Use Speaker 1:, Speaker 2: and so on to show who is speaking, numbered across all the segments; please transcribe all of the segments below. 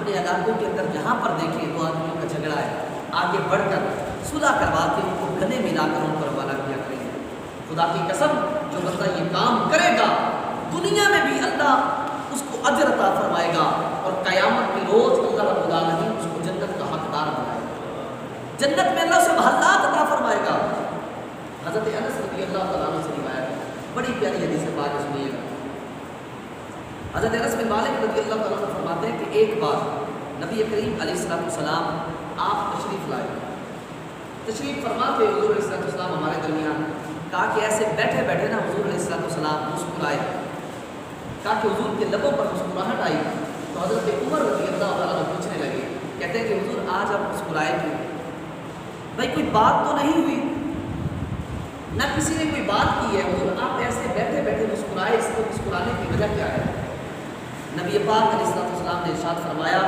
Speaker 1: اپنے علاقوں کے اندر جہاں پر دیکھیں تو آدمیوں کا جھگڑا ہے، آگے بڑھ کر صلح کروا کے ان کو گلے ملا کر ان کو روانہ کیا کریں گے۔ خدا کی قسم جو بندہ یہ کام کرے گا دنیا میں بھی اللہ اس کو اجر عطا فرمائے گا، اور قیامت کے روز اللہ رب العالمین اس کو جنت کا حقدار بنائے گا، جنت میں اللہ اسے محلات عطا فرمائے گا۔ حضرت انس رضی اللہ تعالیٰ عنہ سے روایت ہے، بڑی پیاری حدیث پاک سنیے گا۔ حضرت انس بن مالک رضی اللہ تعالیٰ عنہ فرماتے ہیں کہ ایک بار نبی کریم علیہ السلام آپ تشریف لائے، تشریف فرما کے حضور علیہ السلام ہمارے درمیان، کہا کہ ایسے بیٹھے بیٹھے نا حضور علیہ السلام مسکرائے، کہا کہ حضور کے لبوں پر مسکراہٹ آئی، تو حضرت عمر رضی اللہ تعالیٰ عنہ پوچھنے لگے، کہتے ہیں کہ حضور آج آپ مسکرائے کیوں؟ بھائی کوئی بات تو نہیں ہوئی، نہ کسی نے کوئی بات کی ہے، حضور آپ ایسے بیٹھے بیٹھے مسکرائے، اس کو مسکرانے کی وجہ کیا ہے؟ نبی پاک علیہ السلام نے ارشاد فرمایا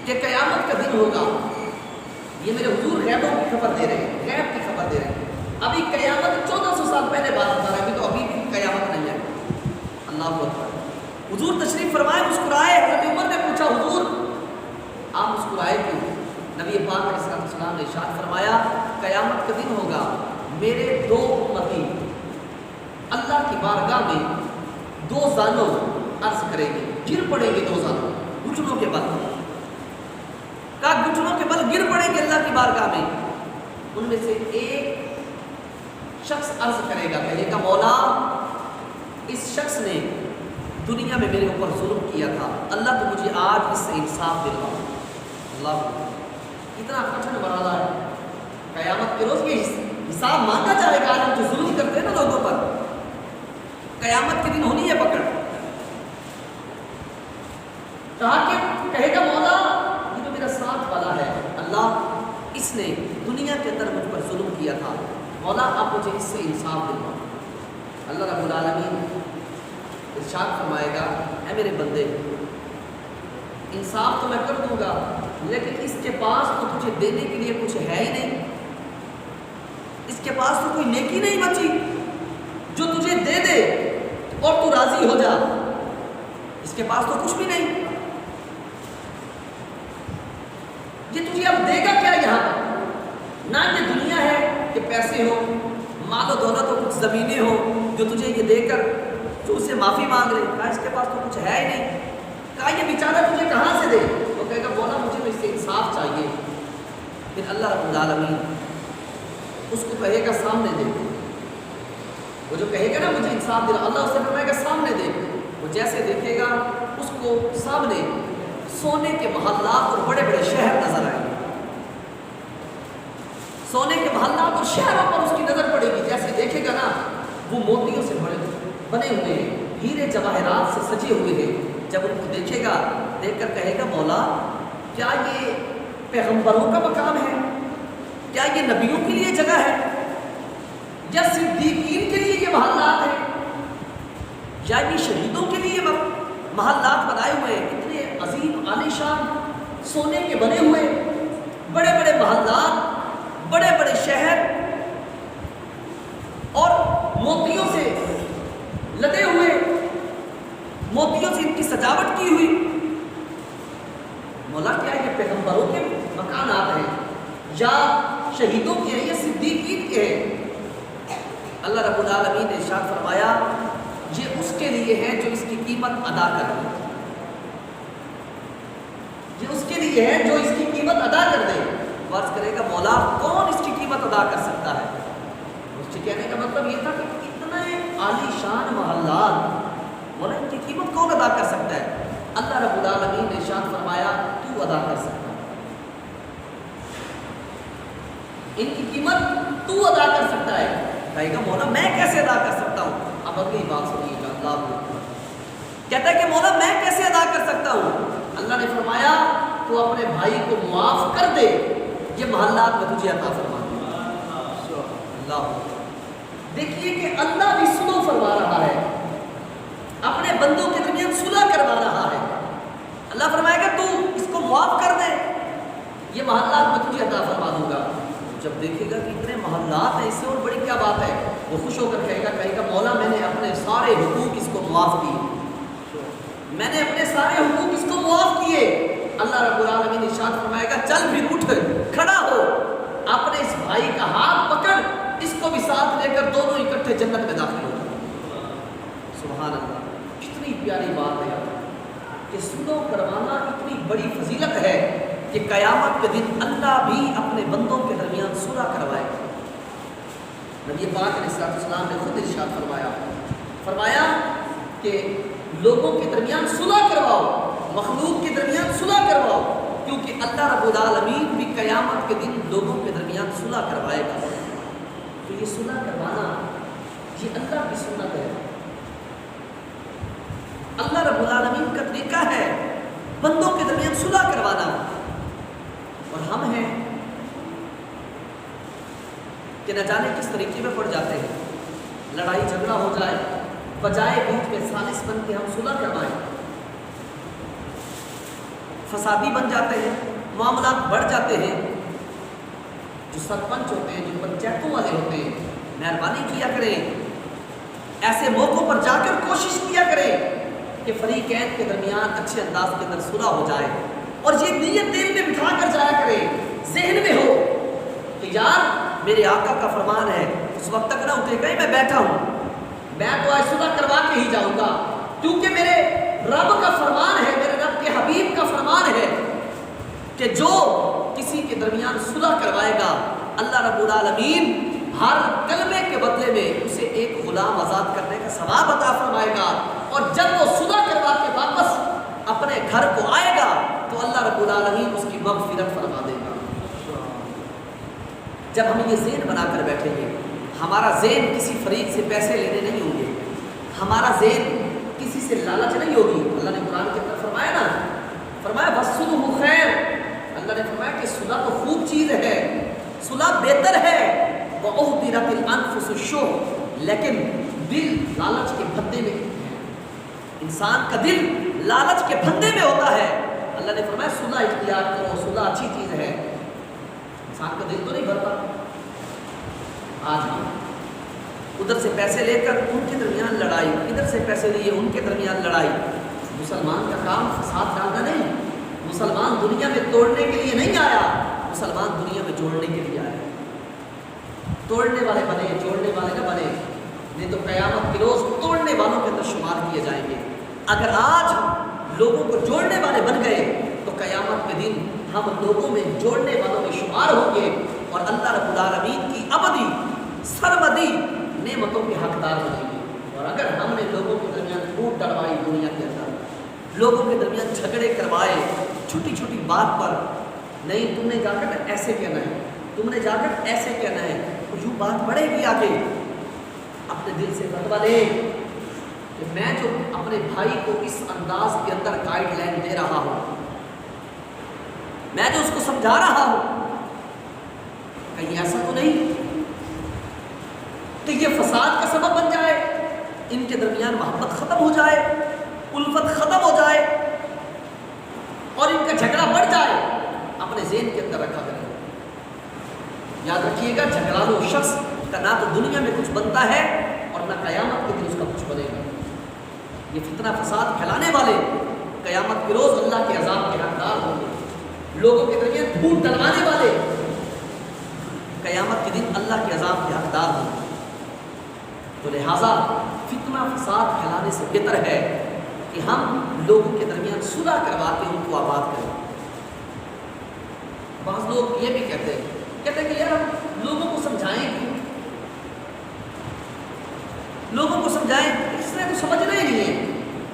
Speaker 1: کہ قیامت کا دن ہوگا، یہ میرے حضور غیبوں کی خبر دے رہے ہیں، غیب کی خبر دے رہے ہیں، ابھی قیامت 1400 سال پہلے بات بتا رہے ہیں، ابھی تو ابھی بھی قیامت نہیں ہے۔ اللہ اکبر، حضور تشریف فرمائے، مسکرائے، حضرت عمر نے پوچھا حضور آپ مسکرائے کیوں؟ نبی پاک علیہ السلام نے ارشاد فرمایا قیامت کا دن ہوگا، میرے دو امتی اللہ کی بارگاہ میں دو زانوں عرض کریں گے، گر پڑیں گے، دو زانوں گھٹنوں کے بل، کہا گھٹنوں کے بل گر پڑیں گے اللہ کی بارگاہ میں، ان میں سے ایک شخص عرض کرے گا، کہے گا مولا اس شخص نے دنیا میں میرے اوپر ظلم کیا تھا، اللہ تو مجھے آج اس سے انصاف دلوا۔ اللہ اتنا کٹھن مرحلہ ہے، قیامت کے روز یہ حساب مانگا جائے گا، آج جو ظلم کرتے ہیں نا لوگوں پر، قیامت کے دن ہونی ہے پکڑ۔ کہا کہ کہے گا مولا یہ جو میرا ساتھ والا ہے اللہ، اس نے دنیا کے اندر مجھ پر ظلم کیا تھا، مولا آپ مجھے اس سے انصاف دلوا۔ اللہ رب العالمین ارشاد فرمائے گا اے میرے بندے انصاف تو میں کر دوں گا، لیکن اس کے پاس تو تجھے دینے کے لیے کچھ ہے ہی نہیں، اس کے پاس تو کوئی نیکی نہیں بچی جو تجھے دے دے اور تو راضی ہو جا، اس کے پاس تو کچھ بھی نہیں، یہ تجھے اب دے گا کیا؟ یہاں پر نہ یہ دنیا ہے کہ پیسے ہو، مال و دولت ہو، کچھ زمینیں ہو جو تجھے یہ دے کر تو اسے معافی مانگ رہے، کہا اس کے پاس تو کچھ ہے ہی نہیں، کہا یہ بیچارہ تجھے کہاں سے دے؟ وہ کہے گا مولا مجھے تو اس سے انصاف چاہیے۔ پھر اللہ رب العالمین اس کو کہے گا سامنے دے، وہ جو کہے گا نا مجھے انصاف دے، اللہ اسے فرمائے گا سامنے دے، وہ جیسے دیکھے گا اس کو سامنے سونے کے محلات اور بڑے بڑے شہر نظر آئیں گے، سونے کے محلات اور شہروں پر اس کی نظر پڑے گی، جیسے دیکھے گا نا وہ موتیوں سے بنے ہوئے ہیں، ہیرے جواہرات سے سجے ہوئے ہیں، جب ان کو دیکھے گا دیکھ کر کہے گا مولا کیا یہ پیغمبروں کا مقام ہے؟ کیا یہ نبیوں کے لیے جگہ ہے؟ یا صدیقین کے لیے یہ محلات ہیں؟ یا یہ شہیدوں کے لیے محلات بنائے ہوئے ہیں؟ اتنے عظیم عالی شان سونے کے بنے ہوئے بڑے بڑے محلات، بڑے بڑے شہر اور موتیوں سے لدے ہوئے، موتیوں سے ان کی سجاوٹ کی ہوئی، مولا کیا یہ پیغمبروں کے مکانات ہیں یا شہیدوں کے ہیں یا صدیقین کے ہیں؟ اللہ رب العالمین نے ارشاد فرمایا یہ اس کے لیے ہے جو اس کی قیمت ادا کر دے، یہ اس کے لیے ہے جو اس کی قیمت ادا کر دے۔ فرض کرے گا مولا کون اس کی قیمت ادا کر سکتا ہے؟ اس کے کہنے کا مطلب یہ تھا کہ اتنے عالی شان محلات، مولا ان کی قیمت کون ادا کر سکتا ہے؟ اللہ رب العالمین نے ارشاد فرمایا تو ادا کر سکتا ہے، ان کی قیمت تو ادا کر سکتا ہے۔ کہے گا مولا میں کیسے ادا کر سکتا ہوں؟ اب اگلی بات سنیے گا، اللہ کہتا ہے کہ مولا میں کیسے ادا کر سکتا ہوں؟ اللہ نے فرمایا تو اپنے بھائی کو معاف کر دے، یہ محلات میں تجھے عطا فرما دوں۔ اللہ دیکھیے کہ اللہ بھی سلو فرما رہا ہے، اپنے بندوں کے درمیان صلح کروا رہا ہے۔ اللہ فرمائے گا تو اس کو معاف کر دے، یہ محلات میں تجھے عطا فرما دوں گا۔ جب دیکھے گا کہ اتنے محلات ہیں، اس سے اور بڑی کیا بات ہے، وہ خوش ہو کر کہے گا مولا میں نے اپنے سارے حقوق اس کو معاف کیے، میں نے اپنے سارے حقوق اللہ رب العالمین ارشاد فرمائے گا چل بھی اٹھ کھڑا ہو، اپنے اس بھائی کا ہاتھ پکڑ، اس کو بھی ساتھ لے کر دونوں اکٹھے جنت میں داخل ہو جائیں۔ سبحان اللہ، کتنی پیاری بات ہے کہ سلو کروانا اتنی بڑی فضیلت ہے کہ قیامت کے دن اللہ بھی اپنے بندوں کے درمیان صلح کروائے گا۔ نبی پاک علیہ السلام نے خود ارشاد فرمایا کہ لوگوں کے درمیان صلح کرواؤ، مخلوق کے درمیان صلح کرواؤ، کیونکہ اللہ رب العالمین بھی قیامت کے دن لوگوں کے درمیان صلح کروائے گا۔ تو یہ صلح کروانا یہ اللہ کی سنت ہے، اللہ رب العالمین کا طریقہ ہے بندوں کے درمیان صلح کروانا۔ اور ہم ہیں کہ نہ جانے کس طریقے میں پڑ جاتے ہیں، لڑائی جھگڑا ہو جائے، بجائے بیچ میں سازش بن کے ہم صلح کروائیں، فسادی بن جاتے ہیں، معاملات بڑھ جاتے ہیں۔ جو سرپنچ ہوتے ہیں، جو پنچایتوں والے ہوتے ہیں، مہربانی کیا کریں، ایسے موقعوں پر جا کر کوشش کیا کریں کہ فریقین کے درمیان اچھے انداز کے اندر صلح ہو جائے، اور یہ نیت دل میں بٹھا کر جایا کریں، ذہن میں ہو کہ یار میرے آقا کا فرمان ہے، اس وقت تک نہ اٹھے کہیں میں بیٹھا ہوں، میں تو آج صلح کروا کے ہی جاؤں گا، کیونکہ میرے رب کا فرمان ہے، میرے رب کے حبیب کا فرمان ہے کہ جو کسی کے درمیان صلح کروائے گا اللہ رب العالمین ہر کلمے کے بدلے میں اسے ایک غلام آزاد کرنے کا ثواب عطا فرمائے گا، اور جب وہ صلح کروا کے واپس اپنے گھر کو آئے گا تو اللہ رب العالمین اس کی مغفرت فرما دے گا۔ جب ہم یہ ذہن بنا کر بیٹھیں گے، ہمارا ذہن کسی فریق سے پیسے لینے نہیں ہوں گے، ہمارا ذہن کسی سے لالچ نہیں ہوگی۔ اللہ نے قرآن کے اندر فرمایا نا، فرمایا وَالصُّلْحُ خَيْرٌ، اللہ نے فرمایا کہ صلح تو خوب چیز ہے، صلح بہتر ہے، وَأُحْضِرَتِ الْأَنفُسُ الشُّحَّ، لیکن دل لالچ کے پھندے میں، انسان کا دل لالچ کے پھندے میں ہوتا ہے۔ اللہ نے فرمایا صلح اختیار کرو، صلح اچھی چیز ہے۔ انسان کا دل تو نہیں بھرتا، آج ادھر سے پیسے لے کر ان کے درمیان لڑائی، ادھر سے پیسے لیے ان کے درمیان لڑائی۔ مسلمان کا کام فساد ڈالنا نہیں، مسلمان دنیا میں توڑنے کے لیے نہیں آیا، مسلمان دنیا میں جوڑنے کے لیے آیا۔ توڑنے والے بنے، جوڑنے والے نہ بنے، نہیں تو قیامت کے روز توڑنے والوں کے اندر شمار کیے جائیں گے۔ اگر آج لوگوں کو جوڑنے والے بن گئے تو قیامت کے دن ہم لوگوں میں جوڑنے والوں میں شمار ہوں گے، اور اللہ رب العالمین کی ابدی سرمدی نعمتوں کے حقدار بنیں گے۔ اور اگر ہم نے لوگوں کے درمیان پھوٹ ڈلوائی، دنیا کے اندر لوگوں کے درمیان جھگڑے کروائے چھوٹی چھوٹی بات پر، نہیں تم نے جا کر ایسے کہنا ہے، تم نے جا کر ایسے کہنا ہے، تو یوں بات بڑھے گی آگے۔ اپنے دل سے فتویٰ لے کہ میں جو اپنے بھائی کو اس انداز کے اندر گائیڈ لائن دے رہا ہوں، میں جو اس کو سمجھا رہا ہوں، کہیں ایسا تو نہیں کہ یہ فساد کا سبب بن جائے، ان کے درمیان محبت ختم ہو جائے، الفت ختم ہو جائے اور ان کا جھگڑا بڑھ جائے۔ اپنے ذہن کے اندر رکھا کریں، یاد رکھیے گا جھگڑالو شخص کا نہ تو دنیا میں کچھ بنتا ہے اور نہ قیامت کے دن اس کا کچھ بنے گا۔ یہ فتنہ فساد پھیلانے والے قیامت کے روز اللہ کے عذاب کے حقدار ہوں گے، لوگوں کے درمیان پھوٹ ڈلوانے والے قیامت کے دن اللہ کے عذاب کے حقدار ہوں گے۔ تو لہٰذا فتنہ فساد پھیلانے سے بہتر ہے کہ ہم لوگوں کے درمیان صلح کروا کے ان کو آباد کریں۔ بعض لوگ یہ بھی کہتے ہیں کہ یار ہم لوگوں کو سمجھائیں کیوں، لوگوں کو سمجھائیں، اس نے تو سمجھنا ہی نہیں ہے۔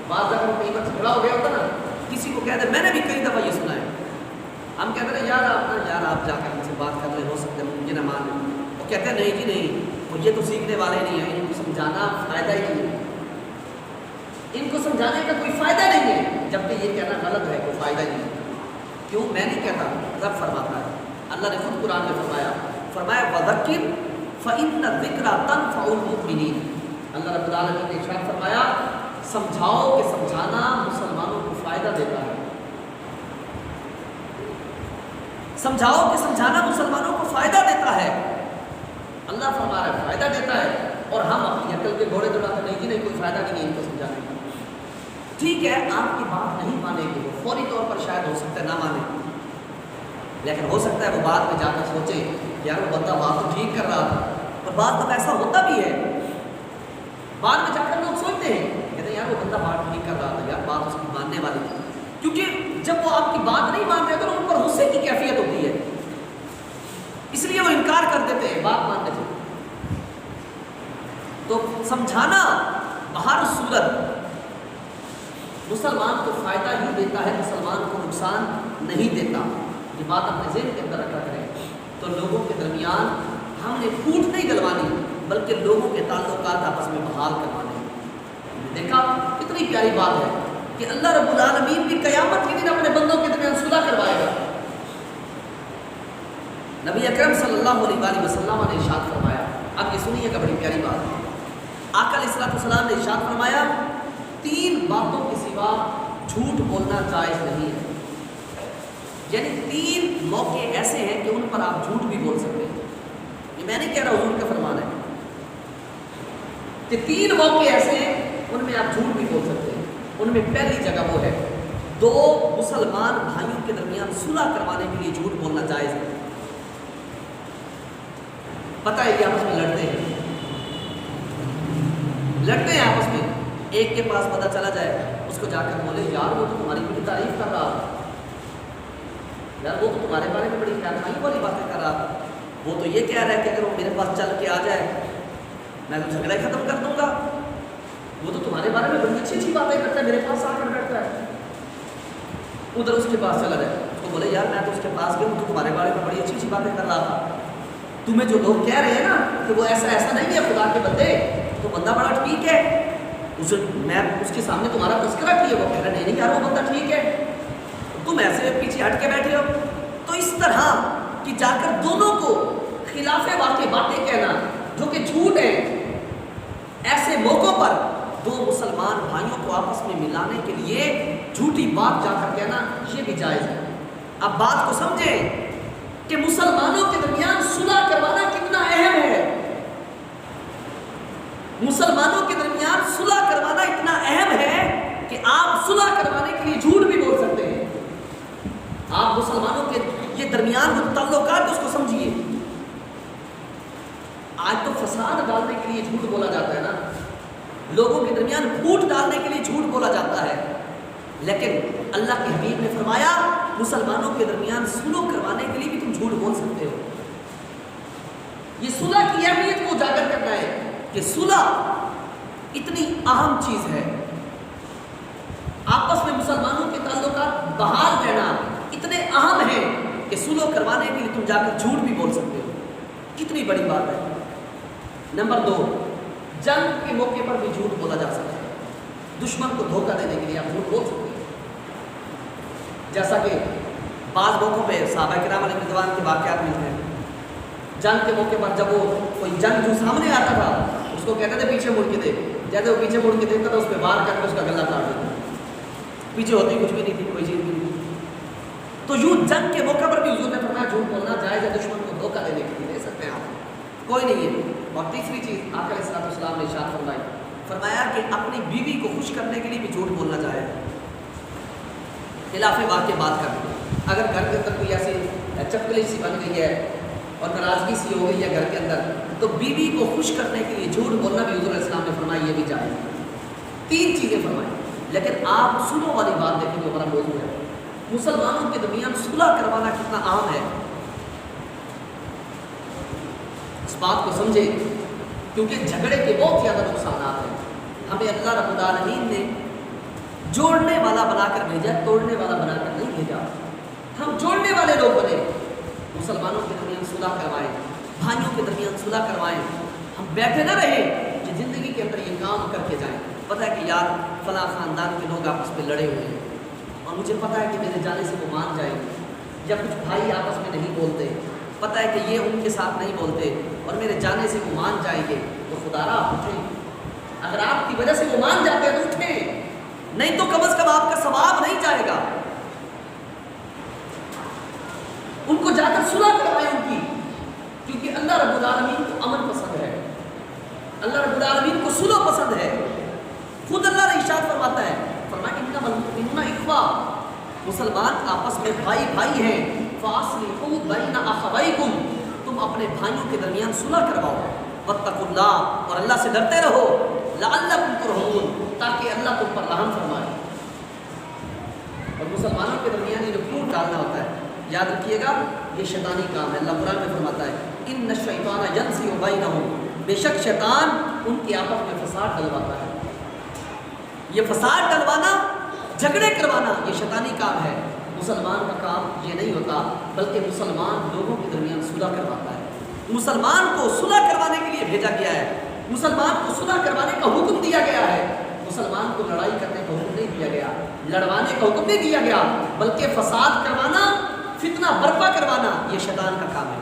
Speaker 1: بعض اگر کئی بار جھگڑا ہو گیا ہوتا نا، کسی کو کہتے ہیں، میں نے بھی کئی دفعہ یہ سنا ہے، ہم کہتے ہیں یار آپ جا کر ان سے بات کر لیں، ہو سکتے ہیں مجھے نہ مان لیں۔ وہ کہتے ہیں نہیں جی نہیں، وہ یہ تو سیکھنے والے نہیں ہیں، ان کو سمجھانا فائدہ ہی نہیں ہے، ان کو سمجھانے کا کوئی فائدہ نہیں ہے، جبکہ یہ کہنا غلط ہے، کوئی فائدہ ہی نہیں ہے۔ کیوں؟ میں نہیں کہتا، رب فرماتا ہے، اللہ نے خود قرآن میں فرمایا وَذَكِّرْ فَإِنَّ الذِّكْرَ تَنفَعُ الْمُؤْمِنِينَ۔ اللہ رب العالمین نے ارشاد فرمایا سمجھاؤ کہ سمجھانا مسلمانوں کو فائدہ دیتا ہے، سمجھاؤ کہ سمجھانا مسلمانوں کو فائدہ دیتا ہے۔ اللہ فرما رہا ہے فائدہ دیتا ہے، اور ہم اپنی عقل کے گھوڑے دوڑاتے نہیں جی نہیں کوئی فائدہ نہیں ہے ان کو سمجھانے کا۔ ٹھیک ہے آپ کی بات نہیں مانے گی، وہ فوری طور پر شاید ہو سکتا ہے نہ مانے، لیکن ہو سکتا ہے وہ بعد میں جا کر سوچے یار وہ بندہ بات تو ٹھیک کر رہا تھا، اور بات تو ایسا ہوتا بھی ہے، بعد میں جا کر لوگ سوچتے ہیں کہتے ہیں یار وہ بندہ بات ٹھیک کر رہا تھا، یار بات اس کی ماننے والی تھی، کیونکہ جب وہ آپ کی بات نہیں مان رہے تو ان پر غصے کی کیفیت ہوتی ہے، اس لیے وہ انکار کر دیتے ہیں بات ماننے سے۔ تو سمجھانا بہر صورت مسلمان کو فائدہ ہی دیتا ہے، مسلمان کو نقصان نہیں دیتا، یہ بات اپنے ذہن کے اندر رکھا کریں۔ تو لوگوں کے درمیان ہم نے پھوٹ نہیں ڈلوانی بلکہ لوگوں کے تعلقات آپس میں بحال کروانے ہیں۔ دیکھا کتنی پیاری بات ہے کہ اللہ رب العالمین بھی قیامت کے دن اپنے بندوں کے درمیان صلح کروائے گا۔ نبی اکرم صلی اللہ علیہ وآلہ وسلم نے ارشاد فرمایا، اب یہ سنیے گا بڑی پیاری بات ہے، آقا علیہ الصلوۃ والسلام نے ارشاد فرمایا 3 باتوں کے سوا جھوٹ بولنا جائز نہیں ہے، یعنی 3 موقع ایسے ہیں کہ ان پر آپ جھوٹ بھی بول سکتے ہیں، یہ میں نہیں کہہ رہا حضور کا فرمان ہے کہ 3 موقع ایسے ہیں ان میں آپ جھوٹ بھی بول سکتے ہیں۔ ان میں پہلی جگہ وہ ہے 2 مسلمان بھائیوں کے درمیان صلح کروانے کے لیے جھوٹ بولنا جائز ہے۔ پتہ ہے کہ آپس میں لڑتے ہیں آپس میں، ایک کے پاس پتہ چلا جائے اس کو جا کر بولے یار وہ تو تمہاری بڑی تعریف کر رہا تھا، یار وہ تو تمہارے بارے میں بڑی خیال والی باتیں کر رہا تھا، وہ تو یہ کہہ رہا ہے کہ اگر وہ میرے پاس چل کے آ جائے میں تو جھگڑا ہی ختم کر دوں گا، وہ تو تمہارے بارے میں بڑی اچھی باتیں کرتا ہے، میرے پاس آ کر بیٹھتا ہے، ادھر اس کے پاس چلا جائے اس کو بولے یار میں تو اس کے پاس گیا ہوں، تو تمہارے بارے میں بڑی اچھی باتیں کر رہا تھا، تمہیں جو لوگ کہہ رہے ہیں نا کہ وہ ایسا نہیں ہے خدا کے بندے، تو بندہ بڑا ٹھیک ہے، میں اس کے سامنے تمہارا تذکرہ کیا، وہ کہہ رہا نہیں یار وہ بندہ ٹھیک ہے، تم ایسے پیچھے ہٹ کے بیٹھے ہو۔ تو اس طرح کہ جا کر دونوں کو خلاف واقع باتیں کہنا جو کہ جھوٹ ہے، ایسے موقعوں پر 2 مسلمان بھائیوں کو آپس میں ملانے کے لیے جھوٹی بات جا کر کہنا یہ بھی جائز ہے۔ اب بات کو سمجھیں کہ مسلمانوں کے درمیان صلح کروانا کتنا اہم ہے، مسلمانوں کے درمیان صلح کروانا اتنا اہم ہے کہ آپ صلح کروانے کے لیے جھوٹ بھی بول سکتے ہیں۔ آپ مسلمانوں کے یہ درمیان جو تعلقات اس کو سمجھیے، آج تو فساد ڈالنے کے لیے جھوٹ بولا جاتا ہے نا، لوگوں کے درمیان پھوٹ ڈالنے کے لیے جھوٹ بولا جاتا ہے، لیکن اللہ کے حبیب نے فرمایا مسلمانوں کے درمیان صلح کروانے کے لیے بھی تم جھوٹ بول سکتے ہو۔ یہ صلح کی اہمیت کو اجاگر کرنا ہے کہ صلح اتنی اہم چیز ہے، آپس میں مسلمانوں کے تعلقات بحال رہنا اتنے اہم ہیں کہ صلح کروانے کے لیے تم جا کر جھوٹ بھی بول سکتے ہو، کتنی بڑی بات ہے۔ نمبر 2، جنگ کے موقع پر بھی جھوٹ بولا جا سکتا ہے، دشمن کو دھوکہ دینے کے لیے آپ جھوٹ بول سکتے ہیں، جیسا کہ بعض موقعوں پہ صحابہ کرام علیہ رضوان کے واقعات ملتے ہیں، جنگ کے موقع پر جب وہ کوئی جنگ جو سامنے آتا تھا اس کو کہتے تھے پیچھے مڑ کے دے، جیسے وہ پیچھے مڑ کے دیکھتا تھا اس پہ وار کر کے اس کا گلا کاٹ دیتا، پیچھے ہوتی کچھ بھی نہیں تھی، کوئی چیز بھی نہیں تھی۔ تو یوں جنگ کے موقع پر بھی حضور نے فرمایا جھوٹ بولنا جائز ہے، دشمن کو دھوکہ دینے کے لیے دے سکتے ہیں آپ، کوئی نہیں ہے۔ اور تیسری چیز آقا علیہ الصلوۃ والسلام نے ارشاد فرمایا کہ اپنی بیوی کو خوش کرنے کے لیے بھی جھوٹ بولنا جائز ہے، خلاف واقع بات کرنا، اگر گھر کے اندر کوئی ایسی چپکلی سی بن گئی ہے اور ناراضگی سی ہو گئی ہے گھر کے اندر، تو بیوی کو خوش کرنے کے لیے جھوٹ بولنا بھی حضور علیہ السلام نے فرمایا یہ بھی جائز ہے۔ 3 چیزیں فرمائی، لیکن آپ صلح والی بات دیکھیں جو ہمارا موضوع ہے، مسلمانوں کے درمیان صلح کروانا کتنا اہم ہے، اس بات کو سمجھے، کیونکہ جھگڑے کے بہت زیادہ نقصانات ہیں۔ ہمیں اللہ رب العالمین نے جوڑنے والا بنا کر بھیجا، توڑنے والا بنا کر نہیں بھیجا، ہم جوڑنے والے لوگ بنے، مسلمانوں کے درمیان صلح کروائیں، بھائیوں کے درمیان صلح کروائیں، ہم بیٹھے نہ رہیں کہ زندگی کے اندر یہ کام کر کے جائیں۔ پتہ ہے کہ یار فلاں خاندان کے لوگ آپس میں لڑے ہوئے ہیں اور مجھے پتہ ہے کہ میرے جانے سے وہ مان جائیں گے، یا کچھ بھائی آپس میں نہیں بولتے، پتہ ہے کہ یہ ان کے ساتھ نہیں بولتے اور میرے جانے سے وہ مان جائیں گے، تو خدا را آپ اٹھیں، اگر آپ کی وجہ سے وہ مان جاتے ہیں تو اٹھیں، نہیں تو کم از کم آپ کا ثواب نہیں جائے گا۔ ان کو جا کر صلح کروائیں ان کی، کیونکہ اللہ رب العالمین کو امن پسند ہے، اللہ رب العالمین کو صلح پسند ہے۔ خود اللہ نے ارشاد فرماتا ہے، فرمایا اخوا، مسلمان آپس میں بھائی بھائی ہیں، فاصلحوا بین اخویکم، تم اپنے بھائیوں کے درمیان صلح کرواؤ، واتقوا اللہ، اور اللہ سے ڈرتے رہو، لعلکم ترحمون، تاکہ اللہ تم پر رحم فرمائے۔ اور مسلمانوں کے درمیان یہ جو پھوٹ ڈالنا ہوتا ہے، یاد رکھیے گا یہ شیطانی کام ہے۔ اللہ قرآن میں فرماتا ہے ان الشیطان ینزغ بینہم، بے شک شیطان ان کے آپس میں فساد ڈلواتا ہے۔ یہ فساد ڈلوانا، جھگڑے کروانا، یہ شیطانی کام ہے۔ مسلمان کا کام یہ نہیں ہوتا، بلکہ مسلمان لوگوں کے درمیان صلح کرواتا ہے۔ مسلمان کو صلح کروانے کے لیے بھیجا گیا ہے، مسلمان کو صلح کروانے کا حکم دیا گیا ہے۔ مسلمان کو لڑائی کرنے کا حکم نہیں دیا گیا، لڑوانے کا حکم نہیں دیا گیا، بلکہ فساد کروانا، فتنہ برپا کروانا، یہ شیطان کا کام ہے۔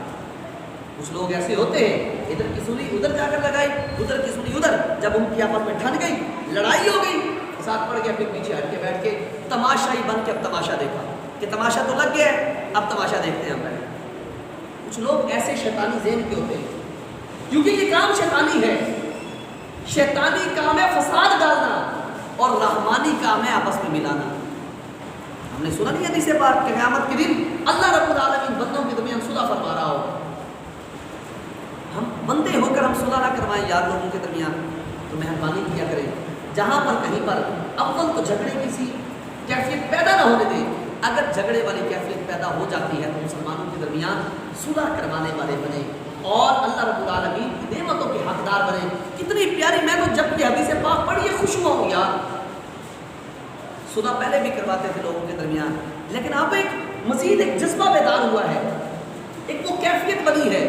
Speaker 1: کچھ لوگ ایسے ہوتے ہیں، ادھر کی سنی ادھر جا کر لگائی، ادھر کی سنی ادھر، جب ان کی آپس میں ٹھن گئی، لڑائی ہو گئی، فساد پڑ گیا، پھر پیچھے ہٹ کے بیٹھ کے تماشائی بن کے اب تماشا دیکھا کہ تماشا تو لگ گیا ہے، اب تماشا دیکھتے ہیں ہم بیٹھ۔ کچھ لوگ ایسے شیطانی ذہن کے ہوتے ہیں، کیونکہ یہ کام شیطانی ہے۔ شیطانی کام ہے فساد ڈالنا، اور رحمانی کام ہے آپس میں ملانا۔ ہم نے سنا نہیں حدیث پاک کہ قیامت کے دن اللہ رب العالمین بندوں کے درمیان صلح فرما رہا ہو۔ ہم بندے ہو کر ہم صلح نہ کروائیں یار لوگوں کے درمیان، تو مہربانی کیا کریں، جہاں پر کہیں پر اول تو جھگڑے کی سی کیفیت پیدا نہ ہونے دیں۔ اگر جھگڑے والی کیفیت پیدا ہو جاتی ہے تو مسلمانوں کے درمیان صلح کروانے والے بنے اور اللہ رب العالمین کی نعمتوں کے حقدار بنے۔ کتنی پیاری، میں تو جب یہ حدیث پاک پڑھی خوش ہوا ہوں یار۔ صلح پہلے بھی کرواتے تھے لوگوں کے درمیان، لیکن اب ایک مزید ایک جذبہ بیدار ہوا ہے، ایک وہ کیفیت بنی ہے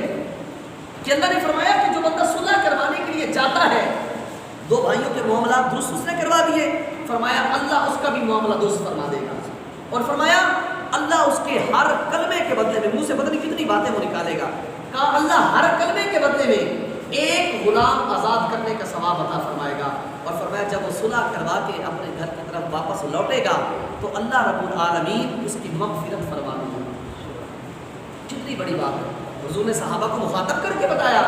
Speaker 1: کہ اللہ نے فرمایا کہ جو بندہ صلح کروانے کے لیے جاتا ہے، دو بھائیوں کے معاملات درست اس نے کروا دیے، فرمایا اللہ اس کا بھی معاملہ درست فرما دے گا، اور فرمایا اللہ اس کے ہر کلمے کے بدلے میں، منہ سے پتہ نہیں کتنی باتیں وہ نکالے گا، کہا اللہ ہر کلمے کے بدلے میں ایک غلام آزاد کرنے کا ثواب عطا فرمائے گا، اور فرمایا جب وہ صلح کروا کے اپنے گھر کی طرف واپس لوٹے گا تو اللہ رب العالمین اس کی مغفرت فرما دے گا۔ کتنی بڑی بات ہے۔ حضور نے صحابہ کو مخاطب کر کے بتایا،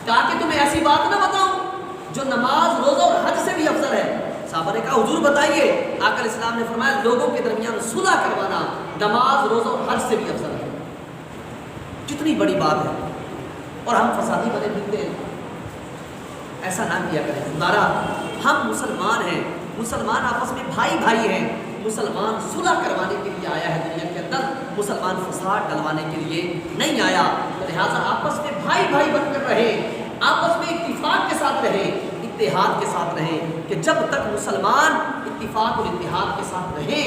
Speaker 1: کہا کہ تمہیں ایسی بات نہ بتاؤں جو نماز، روزہ اور حج سے بھی افضل ہے۔ صحابہ نے کہا حضور بتائیے، آقا اسلام نے فرمایا لوگوں کے درمیان صلح کروانا نماز، روزہ اور حج سے بھی افضل ہے۔ کتنی بڑی بات ہے، اور ہم فسادی بنے پھرتے ہیں۔ ایسا نہ کیا کریں خدارا، ہم مسلمان ہیں، مسلمان آپس میں بھائی بھائی ہیں، مسلمان صلح کروانے کے لیے آیا ہے دنیا کے اندر، مسلمان فساد ڈلوانے کے لیے نہیں آیا۔ لہٰذا آپس میں بھائی بھائی بن کر رہے، آپس میں اتفاق کے ساتھ رہے، اتحاد کے ساتھ رہے، کہ جب تک مسلمان اتفاق اور اتحاد کے ساتھ رہے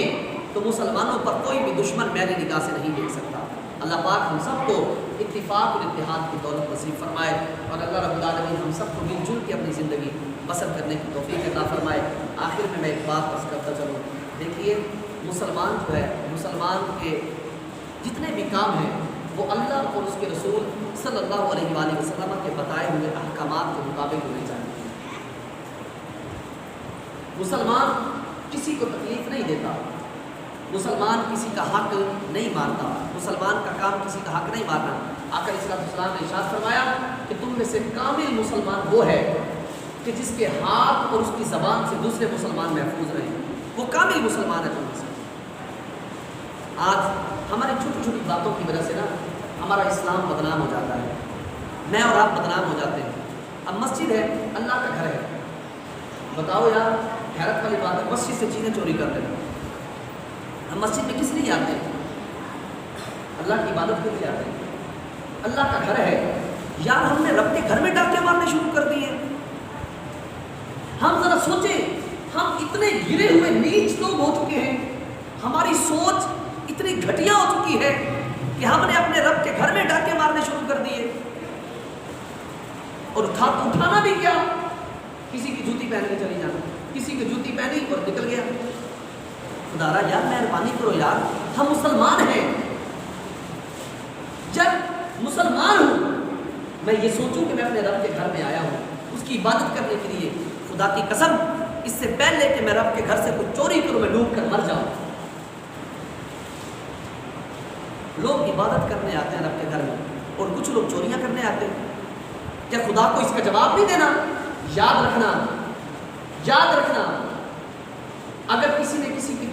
Speaker 1: تو مسلمانوں پر کوئی بھی دشمن میلی نگاہ سے نہیں دیکھ سکتا۔ اللہ پاک ہم سب کو اتفاق اور اتحاد کی دولت نصیب فرمائے، اور اللہ رب العالمین ہم سب کو مل جل کے اپنی زندگی بسر کرنے کی توفیق عطا فرمائے۔ آخر میں ایک بات عرض کرتا چلوں، دیکھیے مسلمان جو ہے، مسلمان کے جتنے بھی کام ہیں وہ اللہ اور اس کے رسول صلی اللہ علیہ وآلہ وسلم کے بتائے ہوئے احکامات کے مطابق ہونے چاہیے۔ مسلمان کسی کو تکلیف نہیں دیتا، مسلمان کسی کا حق نہیں مارتا، مسلمان کا کام کسی کا حق نہیں مارنا۔ آقا علیہ السلام نے ارشاد فرمایا کہ تم میں سے کامل مسلمان وہ ہے کہ جس کے ہاتھ اور اس کی زبان سے دوسرے مسلمان محفوظ رہیں، وہ کامل مسلمان ہے تم میں سے۔ آج ہماری چھوٹی چھوٹی باتوں کی وجہ سے نا ہمارا اسلام بدنام ہو جاتا ہے، میں اور آپ بدنام ہو جاتے ہیں۔ اب مسجد ہے، اللہ کا گھر ہے، بتاؤ یار حیرت والی بات ہے، مسجد سے چیزیں چوری کر رہے ہیں۔ ہم مسجد میں کس لیے آتے ہیں؟ اللہ کی عبادت کے لیے آتے ہیں، اللہ کا گھر ہے یار، ہم نے رب کے گھر میں ڈاکے مارنے شروع کر دیے۔ ہم ذرا سوچیں، ہم اتنے گرے ہوئے نیچ لوگ ہو چکے ہیں، ہماری سوچ اتنی گھٹیا ہو چکی ہے کہ ہم نے اپنے رب کے گھر میں ڈاکے مارنے شروع کر دیے، اور اٹھانا بھی کیا، کسی کی جوتی پہن کے چلی جانا، کسی کی جوتی پہنی اور نکل گیا۔ خدا را یار مہربانی کرو یار، ہم مسلمان ہیں۔ جب مسلمان ہوں میں یہ سوچوں کہ میں اپنے رب کے گھر میں آیا ہوں اس کی عبادت کرنے کے لیے، خدا کی قسم اس سے پہلے کہ میں رب کے گھر سے کچھ چوری کروں میں ڈوب کر مر جاؤں۔ لوگ عبادت کرنے آتے ہیں رب کے گھر میں اور کچھ لوگ چوریاں کرنے آتے ہیں، کیا خدا کو اس کا جواب نہیں دینا؟ یاد رکھنا، یاد رکھنا، اگر کسی نے کسی کی